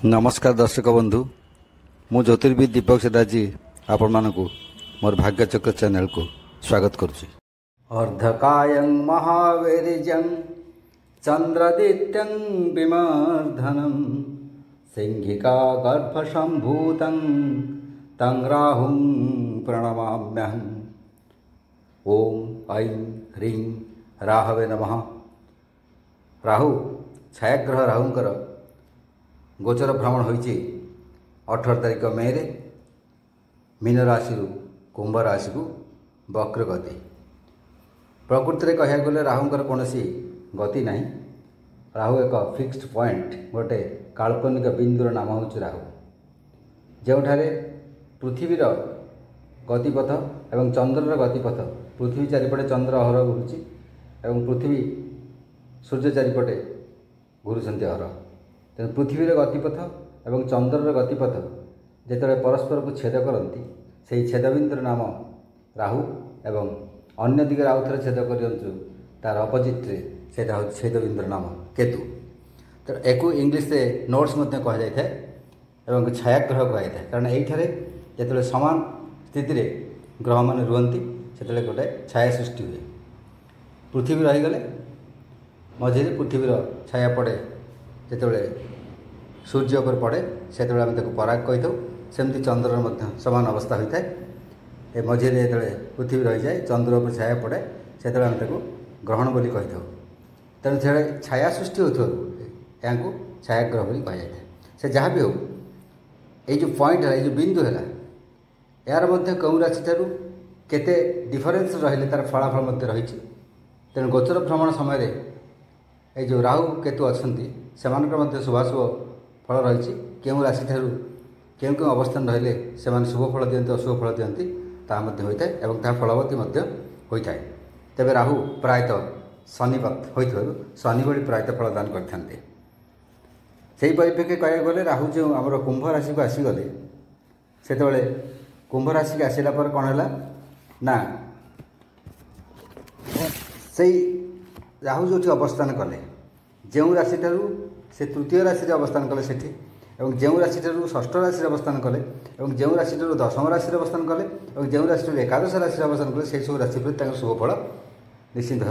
नमस्कार दर्शक बंधु मु ज्योतिर्विद दीपक सेदाजी आपण मानकु मोर भाग्यचक्र चैनल को स्वागत करुच्ची। अर्धकायं महावीर्यं चंद्रदित्यं विमर्धनं सिंहिका गर्भसंभूतं तं राहुं प्रणमाम्यहम्। ओम ऐं ह्रीं राहवे नमः। राहु छायाग्रह राहुंकर गोचर भ्रमण होइछि 18 तारिख मे रे मीन राशि कुंभ राशि को वक्र गति। प्रकृति में कह गले राहुंकर कौन गति नहीं। राहु एक फिक्स्ड पॉइंट गोटे काल्पनिक बिंदुर नाम हूँ राहु, जो पृथ्वीर गतिपथ एवं चंद्रर गतिपथ। पृथ्वी चारिपटे चंद्र अहर घुरुची एवं पृथ्वी सूर्य चारिपटे घुरुचंती अहर। तेणु पृथ्वीर गतिपथ एवं चंद्रर गतिपथ जिते परस्पर को छेद करती से छेदबिंदुर नाम राहु एवं अन्य दिगरे आउ थे छेद कर तार अपोजिट्रे से छेदबिंदुर नाम केतु। तो एक इंग्लीश से नोट्स कह जाए एवं छायाग्रह कह जाए, कारण ये जो समान स्थिति ग्रह मान रुहति से गोटे छाया सृष्टि हुए। पृथ्वी रहीगले मझे पृथ्वीर छाया पड़े जिते सूर्य उपर पड़े से पराग कही। सेमती चंद्र समान अवस्था होता है। मझे जो पृथ्वी रही जाए चंद्र उपर छाया पड़े से ग्रहण बोली कही। तेणु से छाया सृष्टि हो छायाग्रह बोली कह जाए। से जहाँ भी हो ये जो पॉइंट है, ये जो बिंदु है, यार कौ राशि ठारू केते डिफरेन्स रही तार फलाफल रही। तेणु गोचर भ्रमण समय ये जो राहु केतु अच्छा से शुभाशुभ फल रही। क्यों राशि ठारू क्यों क्यों अवस्थान रहिले से शुभ फल दिखती अशुभ फल दिखती होता है और ता फलवती होता है। तेरे राहु प्रायतः शनिपथ हो शनि भली प्रायतः फलदान करते। से परिप्रेक्षी कह गले राहु जो आम कुंभ राशि को आसीगले से कुंभ राशि के आसला कौन है ना से राहु जो अवस्थान कले जो राशि ठारू से तृतीय राशि अवस्थान कले सेठी और जो राशि ठारू षष्ठ राशि अवस्थान कले और जो राशि ठारू दशम राशि अवस्थान कले और जो राशि ठारू एकादश राशि अवस्थान कले से सब राशि प्रति शुभ फल निश्चित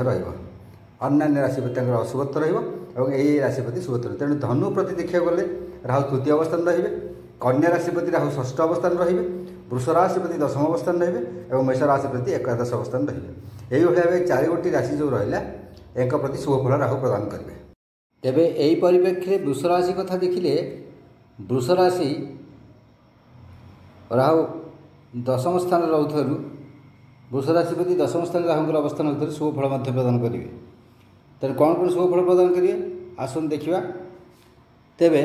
अन्य राशि प्रति अशुभत्व और यही राशि प्रति शुभत्व। तेणु धनु प्रति देखा गले राहु तृतीय अवस्थान रे, कन्या राशि प्रति राहु षष्ठ अवस्थान रे, वृष राशि प्रति दशम अवस्थान रे और मेष राशि प्रति एकादश अवस्थान रे। यही भाव 4 गोटी राशि जो रहा एक प्रति शुभ फल राहु प्रदान करेंगे। तेबे यही परिप्रेक्षी वृष राशि कथा देखिले वृष राशि राहु दशम स्थान रोथु वृष राशि प्रति दशम स्थान राहुंकर अवस्थान होते शुभ फल प्रदान करेंगे। तेणु कौन कौन शुभ फल प्रदान करेंगे आसन देखा। तेबे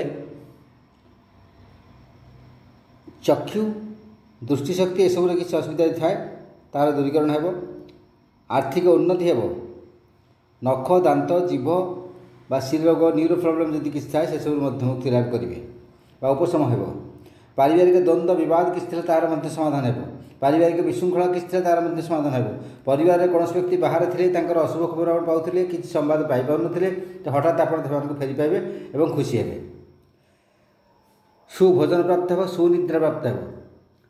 चक्षु दृष्टिशक्ति ये सब किसी असुविधा थाए तार दूरीकरण हो, आर्थिक उन्नति हो, नख दांत जीभ बा शिर रोग न्यूरो प्रॉब्लम जदि किसी थाए से सब मुक्ति लाभ करेंगे बा उपशम हो। पारिवारिक द्वंद्व विवाद किसी तार समाधान हो, पारिवारिक विशृंखला किसी तार समाधान हो। परिवार में कौन व्यक्ति बाहर थे अशुभ खबर आप पाते किसी संवाद पाइपारे तो हठात आप फेरी पाइबे और खुशी हे। सुभोजन प्राप्त हो, सुनिद्रा प्राप्त हो,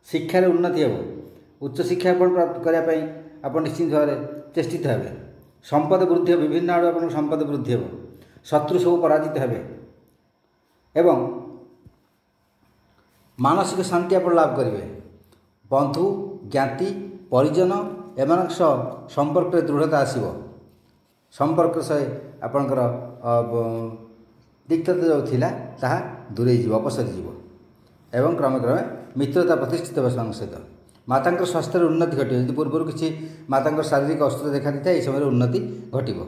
शिक्षार उन्नति हो, उच्च शिक्षा प्राप्त करने आप निश्चित भाव चेष्टित हे। संपद वृद्धि हो, विभिन्न आड़ आप संपद वृद्धि हो, शत्रु सब पराजित हे एवं मानसिक शांति आप लाभ करेंगे। बंधु ज्ञाति परिजन एम संपर्क दृढ़ता आसो, संपर्क से आपणकर दिक्कत जो थिला ताहा दूरे जीव अपसरी जीव एवं क्रमे क्रमे मित्रता प्रतिष्ठित हो सहित। माता स्वास्थ्य उन्नति घटे। यदि पूर्व किसी माता शारीरिक अस्वस्थ देखा दी था समय उन्नति घटो।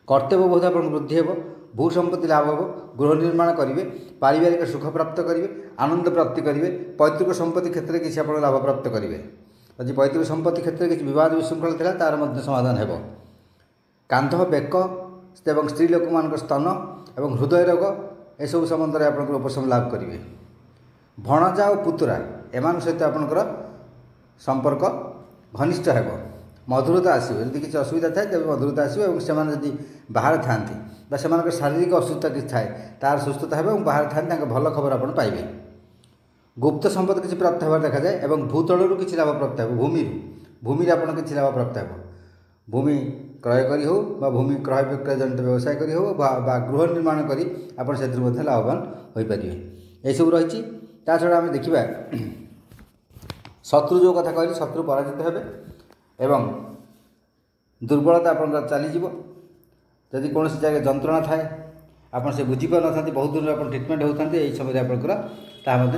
कर्तव्यबोध आप वृद्धि हो, भू संपत्ति लाभ हो, गृह निर्माण करेंगे, पारिवारिक सुख प्राप्त करेंगे, आनंद प्राप्ति करेंगे, पैतृक संपत्ति क्षेत्र में किसी आप लाभ प्राप्त करेंगे। यदि पैतृक संपत्ति क्षेत्र में किसी विवाद विशृंखला था तार समाधान हो। कांध बेक एवं स्त्री लोक मान स्तन एवं हृदय रोग यू संबंध में आप उपशम लाभ करेंगे। भणजा और पुतुरा एम सहित आपंकर संपर्क घनिष्ठ हो। मधुरता आसो यदि किसी असुविधा थाए तेज मधुरता आसो से बाहर था से शारीरिक असुस्थता किसी थाए तार सुस्थता है और बाहर था भल खबर आप पाइबे। गुप्त संपद किसी प्राप्त होवार देखा जाए और भूतलू किसी लाभ प्राप्त हो भूमि आप किसी लाभ प्राप्त हो भूमि क्रय करी हो भूमि क्रय विक्रय जनित व्यवसाय करी हो गृह निर्माण करी आप लाभवान हो पारे। यह रही छड़ा आम देखा शत्रु जो कथा कहली शत्रु पराजित हेबे एवं दुर्बलता आप चलीज जदि कौन जगह जंत्रणा थाए आपन से बुझीपार न था बहुत दूर आप ट्रिटमेंट होता यही समय आपंकर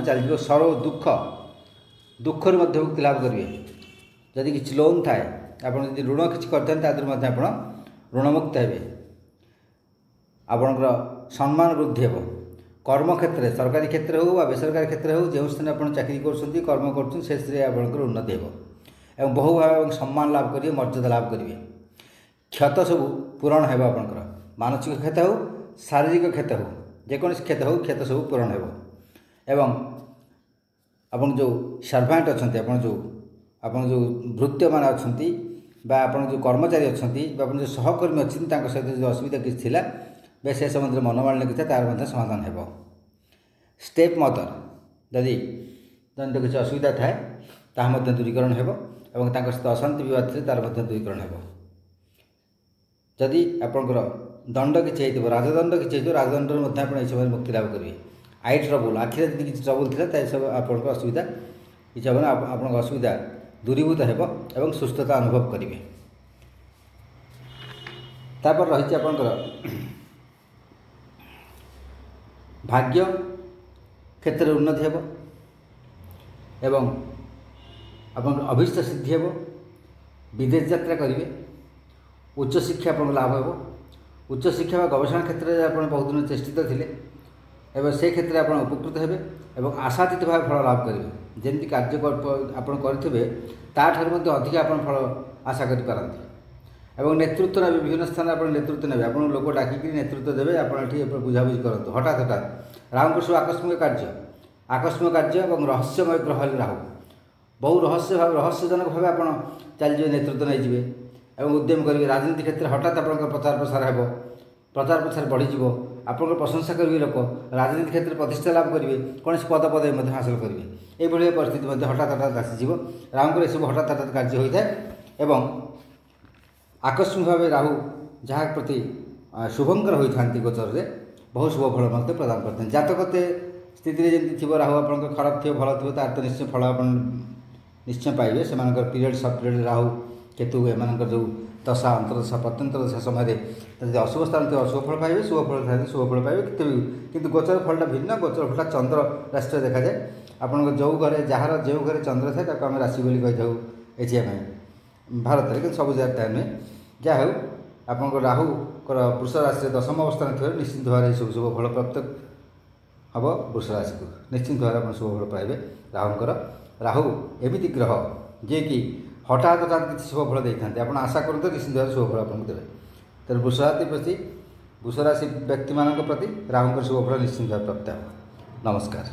चलीज सरो दुख दुखर मुक्ति लाभ करेंगे। जदि किसी लोन थाए आप ऋण किसी करते आप ऋणमुक्त हे आपणकर सम्मान वृद्धि हे कर्म क्षेत्र में सरकारी क्षेत्र हो बेसरकारी क्षेत्र हो जो स्थान आप चाकरी कर कर्म कर उन्नति हे बहु भाव सम्मान लाभ करेंगे मर्यादा लाभ करेंगे। क्षत सब पूरण हो आपंकर मानसिक क्षत हो शारीरिक क्षत हो जेकोसी क्षत हो क्षत सब पूरण हो एवं आपन जो सर्भांट अच्छा आप जो भृत्य मान अच्छा आप जो कर्मचारी अच्छा आप जो सहकर्मी अच्छी सहित जो असुविधा किसी थी बे से संबंध मनोमालिन्य किसी तार समाधान हो। स्टेप मदर जदि जन किसी असुविधा थाए ताहा दूरीकरण हो सहित अशांति विवाद थे तार दूरीकरण हो। जदि आपंकर दंड किसी हो राजदंड किसी हो राजदंड आप समय मुक्ति लाभ करेंगे। आई ट्रबुल आखिर जब किसी ट्रबुल थी सब आप असुविधा किसी हम आप असुविधा दूरीभूत हो सुस्थता अनुभव करेंगे। तापर रही आपंकर भाग्य क्षेत्र में उन्नति हो एवं आप अभीष्ट सिद्धि हो विदेश यात्रा करेंगे। उच्च शिक्षा आप लाभ हो उच्च शिक्षा गवेषणा क्षेत्र में आप बहुत दिन चेष्टित थे एवं से क्षेत्र में आप उपकृत हेबे एवं आशातीत भाव फल लाभ करेंगे। जमी कार्य आप करेंगे ताठू अधिक आप फल आशा करपारती एवं नेतृत्व ने विभिन्न स्थान आप नेतृत्व ने आप लोक डाक नेतृत्व देवे आप बुझाबुझी करूँ हठात हठात राहु सब आकस्मिक कार्य और रहस्यमय ग्रह राहु बहु रहस्यजनक भाव आप चलीजे नेतृत्व नहीं जाए और उद्यम करेंगे। राजनीति क्षेत्र में हठात आप प्रचार प्रसार हो प्रचार प्रसार बढ़ीज आप प्रशंसा करेंगे लोक राजनीति क्षेत्र में प्रतिष्ठा लाभ करेंगे कौन पद पदवी हासिल करेंगे। ये परिस्थिति हठात हठात आसीज राहुंर सब हठात हठात कार्य होता है एवं आकस्मिक भाव राहु जहाँ प्रति शुभंकर होता गोचर में बहुत शुभ फल प्रदान करते हैं। जातकते स्थिति जमी थी राहु आप खराब थी भल थी तार तो निश्चय फल आप निश्चय पाइबे। से पीरियड सब पीरियड राहु केतु एम जो दशा अंतरदशा प्रत्यंत दशा समय अशुभ स्थान थे अशुभ फल पाइबे शुभ फल था शुभ फल पाइबे किंतु गोचर फलटा भिन्न गोचर फलटा चंद्र राशि देखा जाए आपन जो घरे जार जो घरे चंद्र थाए आम राशि बोली कही था एशिया में भारत में कि सब जगह नुहे जहाँ हो आप राहु वृष राशि दशम अवस्था थे निश्चित भाव सब शुभ फल प्राप्त हम वृष राशि को निश्चित भाव आप शुभ फल पाइबे। राहु एमती ग्रह जे कि हठात हठात किसी शुभ फल देते हैं आप आशा करते निश्चित भाव शुभ फल आपको देवे। तेरे वृष राशि व्यक्ति मान प्रति राहु शुभ फल निश्चित भाव प्राप्त हो। नमस्कार।